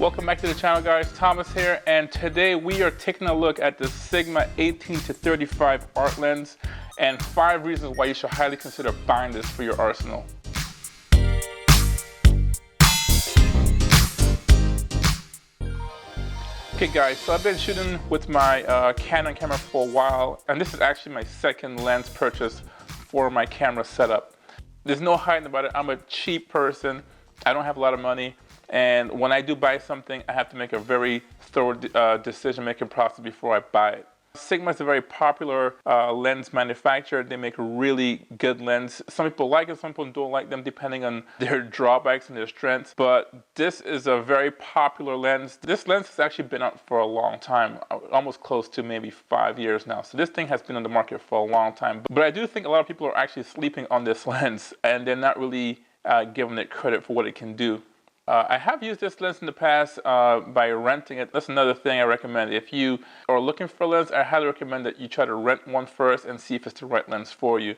Welcome back to the channel, guys. Thomas here, and today we are taking a look at the Sigma 18-35 art lens and 5 reasons why you should highly consider buying this for your arsenal. Okay guys, so I've been shooting with my Canon camera for a while, and this is actually my second lens purchase for my camera setup. There's no hiding about it. I'm a cheap person. I don't have a lot of money. And when I do buy something, I have to make a very thorough decision-making process before I buy it. Sigma is a very popular lens manufacturer. They make really good lens. Some people like it, some people don't like them depending on their drawbacks and their strengths. But this is a very popular lens. This lens has actually been out for a long time, almost close to maybe 5 years now. So this thing has been on the market for a long time. But I do think a lot of people are actually sleeping on this lens, and they're not really giving it credit for what it can do. I have used this lens in the past by renting it. That's another thing I recommend. If you are looking for a lens, I highly recommend that you try to rent one first and see if it's the right lens for you.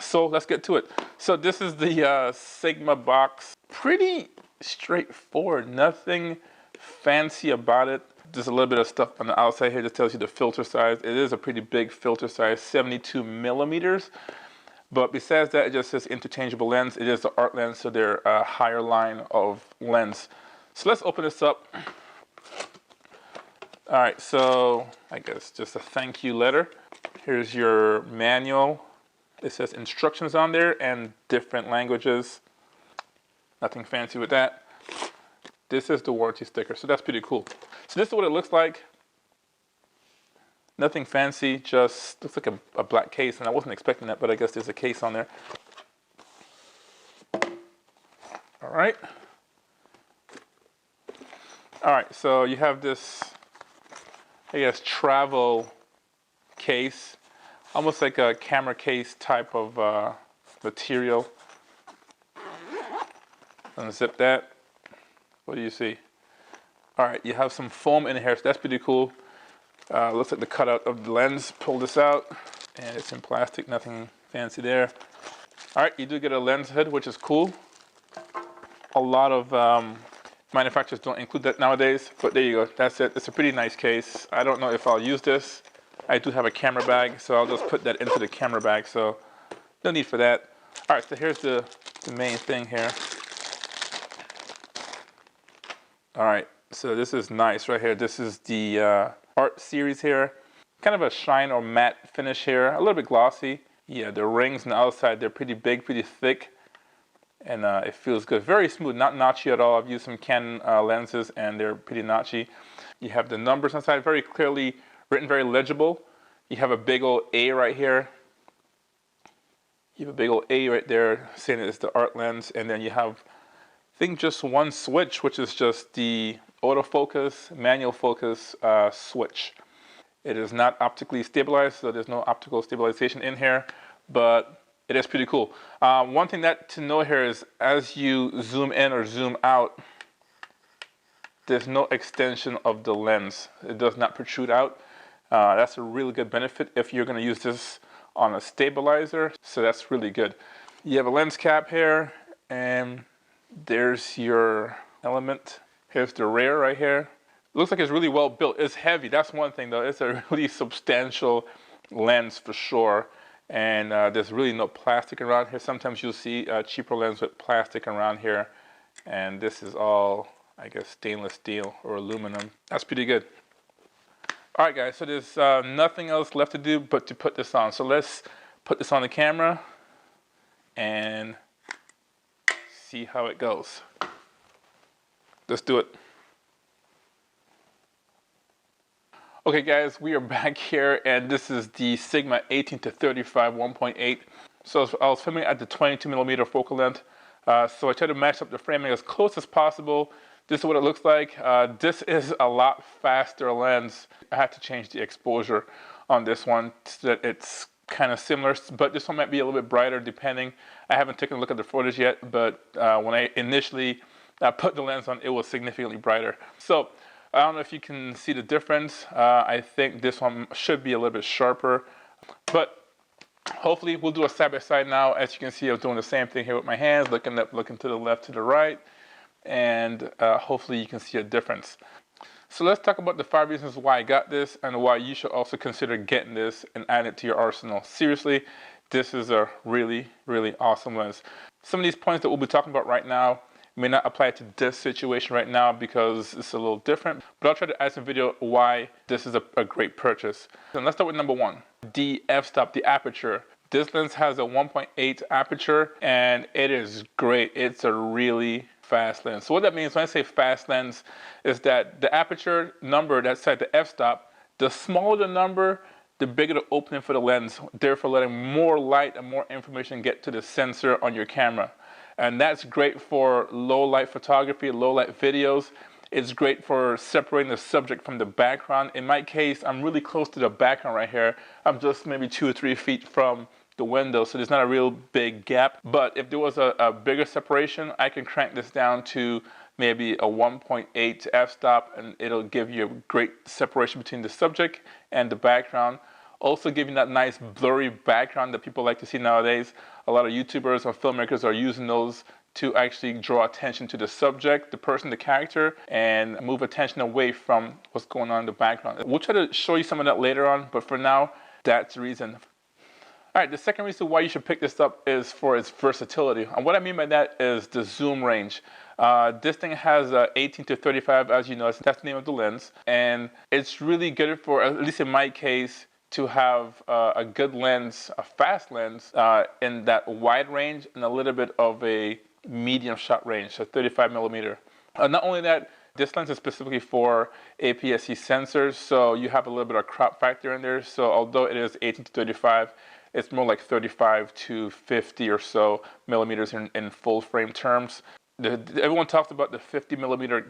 So let's get to it. So this is the Sigma box. Pretty straightforward, nothing fancy about it. There's a little bit of stuff on the outside here that tells you the filter size. It is a pretty big filter size, 72 millimeters. But besides that, it just says interchangeable lens. It is the art lens, so they're a higher line of lens. So let's open this up. All right, so I guess just a thank you letter. Here's your manual. It says instructions on there and different languages. Nothing fancy with that. This is the warranty sticker, so that's pretty cool. So this is what it looks like. Nothing fancy, just looks like a black case, and I wasn't expecting that, but I guess there's a case on there. All right. All right, so you have this, I guess, travel case, almost like a camera case type of material. Unzip that. What do you see? All right, you have some foam in here, so that's pretty cool. Looks like the cutout of the lens. Pull this out, and it's in plastic, nothing fancy there. All right, you do get a lens hood, which is cool. A lot of manufacturers don't include that nowadays, but there you go, that's it. It's a pretty nice case. I don't know if I'll use this. I do have a camera bag, so I'll just put that into the camera bag, so no need for that. All right, so here's the main thing here. All right, so this is nice right here. This is the art series here. Kind of a shine or matte finish here, a little bit glossy. Yeah, the rings on the outside, they're pretty big, pretty thick, and it feels good. Very smooth, not notchy at all. I've used some Canon lenses and they're pretty notchy. You have the numbers on the side, very clearly written, very legible. You have a big old A right here. You have a big old A right there saying it's the art lens, and then you have, I think, just one switch, which is just the autofocus, manual focus switch. It is not optically stabilized, so there's no optical stabilization in here, but it is pretty cool. One thing to know here is as you zoom in or zoom out, there's no extension of the lens. It does not protrude out. That's a really good benefit if you're going to use this on a stabilizer, so that's really good. You have a lens cap here, and there's your element. Here's the rear right here. It looks like it's really well built. It's heavy, that's one thing though. It's a really substantial lens for sure. And there's really no plastic around here. Sometimes you'll see a cheaper lens with plastic around here. And this is all, I guess, stainless steel or aluminum. That's pretty good. All right, guys, so there's nothing else left to do but to put this on. So let's put this on the camera and see how it goes. Let's do it. Okay guys, we are back here, and this is the Sigma 18-35 1.8. So I was filming at the 22 millimeter focal length. So I tried to match up the framing as close as possible. This is what it looks like. This is a lot faster lens. I had to change the exposure on this one so that it's kind of similar, but this one might be a little bit brighter depending. I haven't taken a look at the footage yet, but when I initially put the lens on, it was significantly brighter. So I don't know if you can see the difference. I think this one should be a little bit sharper, but hopefully we'll do a side by side now. As you can see, I'm doing the same thing here with my hands, looking up, looking to the left, to the right, and hopefully you can see a difference. So let's talk about the 5 reasons why I got this and why you should also consider getting this and add it to your arsenal. Seriously, this is a really, really awesome lens. Some of these points that we'll be talking about right now may not apply to this situation right now because it's a little different, but I'll try to add some video why this is a great purchase. And let's start with number 1, the f-stop, the aperture. This lens has a 1.8 aperture and it is great. It's a really fast lens. So what that means when I say fast lens is that the aperture number that's at the f-stop, the smaller the number, the bigger the opening for the lens, therefore letting more light and more information get to the sensor on your camera. And that's great for low light photography, low light videos. It's great for separating the subject from the background. In my case, I'm really close to the background right here. I'm just maybe 2 or 3 feet from the window, so there's not a real big gap. But if there was a bigger separation, I can crank this down to maybe a 1.8 f-stop, and it'll give you a great separation between the subject and the background. Also giving that nice blurry background that people like to see nowadays. A lot of YouTubers or filmmakers are using those to actually draw attention to the subject, the person, the character, and move attention away from what's going on in the background. We'll try to show you some of that later on, but for now, that's the reason. All right, the second reason why you should pick this up is for its versatility. And what I mean by that is the zoom range. This thing has 18 to 35, as you know, that's the name of the lens. And it's really good for, at least in my case, to have a good lens, a fast lens, in that wide range and a little bit of a medium shot range, so 35 millimeter. Not only that, this lens is specifically for APS-C sensors, so you have a little bit of crop factor in there. So although it is 18 to 35, it's more like 35 to 50 or so millimeters in full frame terms. Everyone talks about the 50 millimeter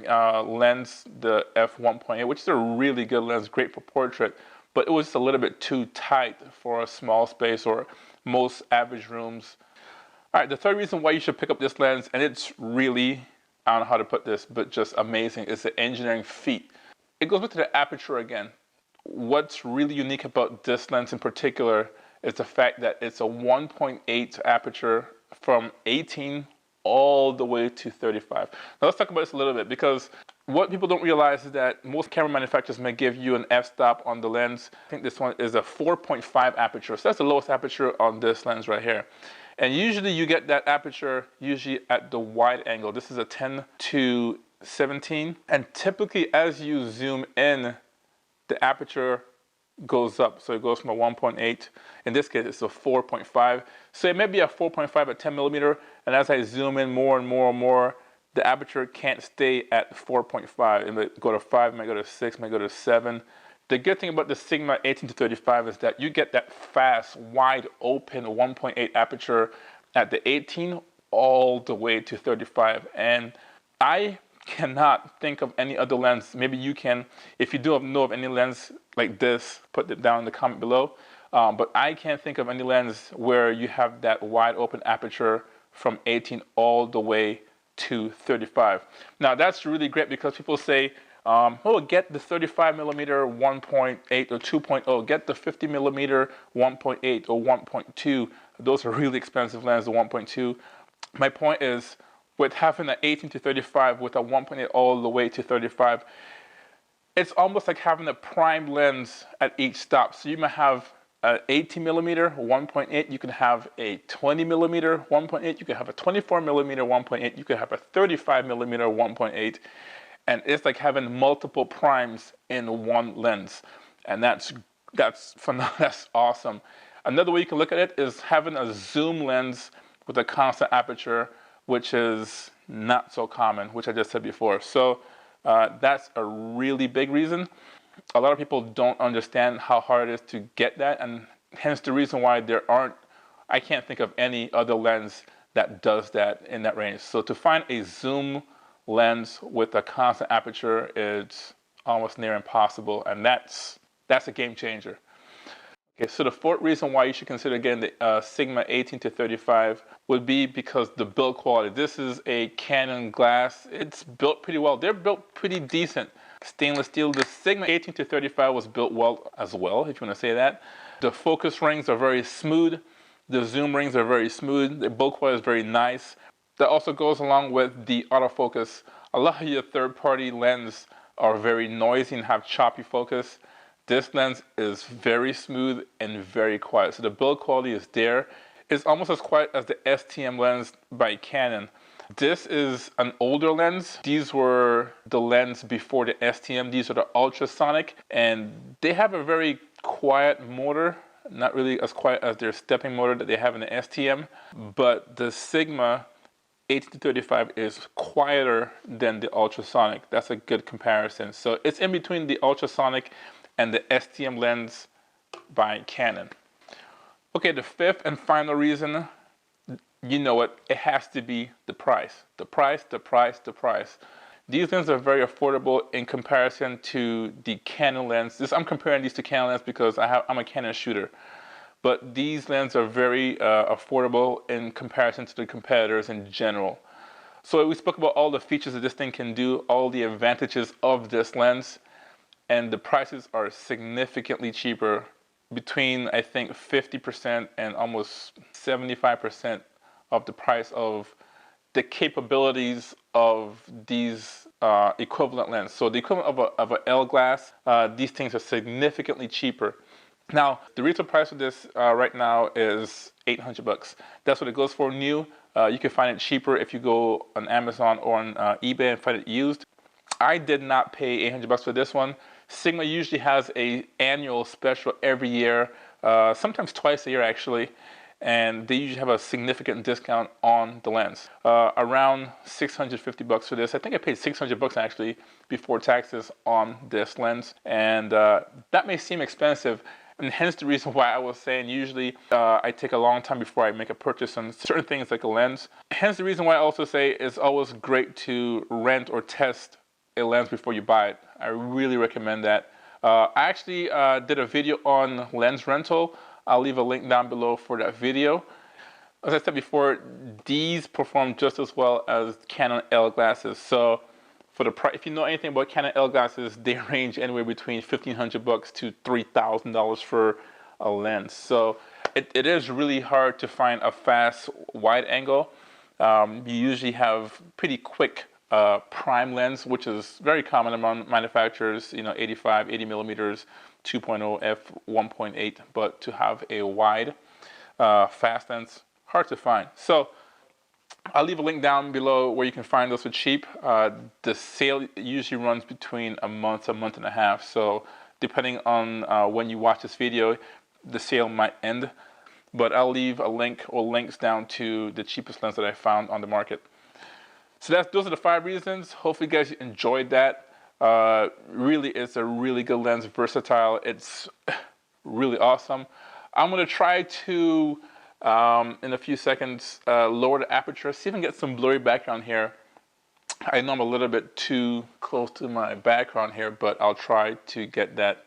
lens, the F1.8, which is a really good lens, great for portrait, but it was just a little bit too tight for a small space or most average rooms. All right, the third reason why you should pick up this lens, and it's really, I don't know how to put this, but just amazing, is the engineering feat. It goes back to the aperture again. What's really unique about this lens in particular is the fact that it's a 1.8 aperture from 18 all the way to 35. Now let's talk about this a little bit, because what people don't realize is that most camera manufacturers may give you an f-stop on the lens. I think this one is a 4.5 aperture. So that's the lowest aperture on this lens right here. And usually you get that aperture usually at the wide angle. This is a 10 to 17. And typically as you zoom in, the aperture goes up. So it goes from a 1.8, in this case it's a 4.5. So it may be a 4.5 at 10 millimeter, and as I zoom in more and more and more, the aperture can't stay at 4.5. It might go to 5, it might go to 6, it might go to 7. The good thing about the Sigma 18 to 35 is that you get that fast, wide open 1.8 aperture at the 18 all the way to 35. And I cannot think of any other lens. Maybe you can. If you do know of any lens like this, put it down in the comment below. But I can't think of any lens where you have that wide open aperture from 18 all the way to 35. Now that's really great because people say, oh, get the 35 millimeter 1.8 or 2.0, get the 50 millimeter 1.8 or 1.2. Those are really expensive lenses, the 1.2. My point is, with having an 18 to 35 with a 1.8 all the way to 35, it's almost like having a prime lens at each stop. So you might have an 18 millimeter 1.8, you can have a 20 millimeter 1.8, you can have a 24 millimeter 1.8, you can have a 35 millimeter 1.8, and it's like having multiple primes in one lens, and that's phenomenal. That's awesome. Another way you can look at it is having a zoom lens with a constant aperture, which is not so common, which I just said before. So that's a really big reason. A lot of people don't understand how hard it is to get that, and hence the reason why I can't think of any other lens that does that in that range. So to find a zoom lens with a constant aperture is almost near impossible, and that's a game changer. Okay, so the fourth reason why you should consider getting the Sigma 18 to 35 would be because the build quality. This is a Canon glass. It's built pretty well. They're built pretty decent. Stainless steel. The Sigma 18 to 35 was built well as well, if you want to say that. The focus rings are very smooth. The zoom rings are very smooth. The build quality is very nice. That also goes along with the autofocus. A lot of your third-party lenses are very noisy and have choppy focus. This lens is very smooth and very quiet. So the build quality is there. It's almost as quiet as the STM lens by Canon. This is an older lens. These were the lens before the STM. These are the ultrasonic, and they have a very quiet motor. Not really as quiet as their stepping motor that they have in the STM, but the Sigma 18-35 is quieter than the ultrasonic. That's a good comparison. So it's in between the ultrasonic and the STM lens by Canon. Okay, the fifth and final reason, you know it has to be the price. The price, the price, the price. These lenses are very affordable in comparison to the Canon lens. I'm comparing these to Canon lens because I'm a Canon shooter. But these lenses are very affordable in comparison to the competitors in general. So we spoke about all the features that this thing can do, all the advantages of this lens, and the prices are significantly cheaper, between I think 50% and almost 75% of the price of the capabilities of these equivalent lenses. So the equivalent of an L glass, these things are significantly cheaper. Now, the retail price of this right now is $800. That's what it goes for new. You can find it cheaper if you go on Amazon or on eBay and find it used. I did not pay $800 for this one. Sigma usually has an annual special every year, sometimes twice a year actually, and they usually have a significant discount on the lens. Around $650 for this. I think I paid $600 actually before taxes on this lens, and that may seem expensive. And hence the reason why I was saying usually I take a long time before I make a purchase on certain things like a lens. Hence the reason why I also say it's always great to rent or test a lens before you buy it. I really recommend that. I actually did a video on lens rental. I'll leave a link down below for that video. As I said before, these perform just as well as Canon L glasses. So for the price, if you know anything about Canon L glasses, they range anywhere between $1,500 to $3,000 for a lens. So it is really hard to find a fast wide angle. You usually have pretty quick prime lens, which is very common among manufacturers, 85, 80 millimeters, 2.0 f1.8, but to have a wide fast lens, hard to find. So I'll leave a link down below where you can find those for cheap. The sale usually runs between a month and a half. So depending on when you watch this video, the sale might end. But I'll leave a link or links down to the cheapest lens that I found on the market. So those are the 5 reasons. Hopefully you guys enjoyed that. Really, it's a really good lens, versatile. It's really awesome. I'm gonna try to, in a few seconds, lower the aperture, see if I can get some blurry background here. I know I'm a little bit too close to my background here, but I'll try to get that.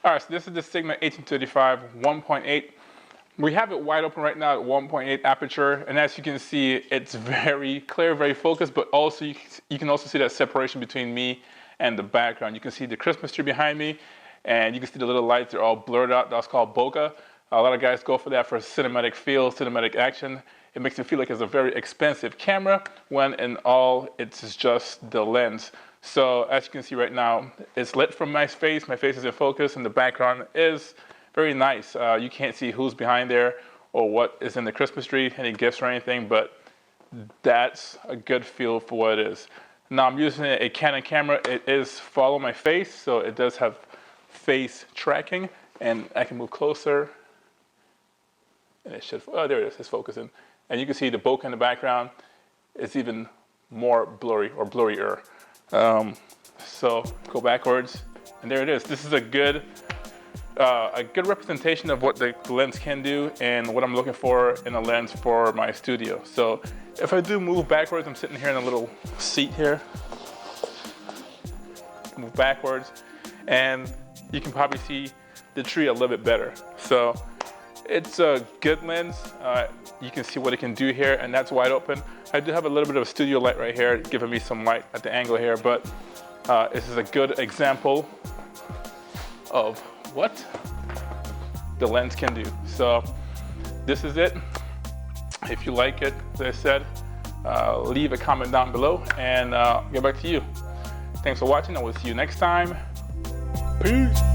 All right, so this is the Sigma 18-35 1.8. We have it wide open right now at 1.8 aperture, and as you can see, it's very clear, very focused, but also you can also see that separation between me and the background. You can see the Christmas tree behind me, and you can see the little lights, they're all blurred out. That's called bokeh. A lot of guys go for that for cinematic feel, cinematic action. It makes it feel like it's a very expensive camera, when in all, it's just the lens. So as you can see right now, it's lit from my face is in focus, and the background is very nice. You can't see who's behind there or what is in the Christmas tree, any gifts or anything, but that's a good feel for what it is. Now I'm using a Canon camera. It is follow my face, so it does have face tracking, and I can move closer, and it should, oh, there it is, it's focusing. And you can see the bokeh in the background is even more blurry or blurrier. So go backwards, and there it is. This is a good representation of what the lens can do and what I'm looking for in a lens for my studio. So if I do move backwards, I'm sitting here in a little seat here. Move backwards, and you can probably see the tree a little bit better. So it's a good lens. You can see what it can do here, and that's wide open. I do have a little bit of a studio light right here, giving me some light at the angle here, but this is a good example of what the lens can do. So this is it. If you like it, as I said, leave a comment down below and get back to you. Thanks for watching, and we'll see you next time. Peace.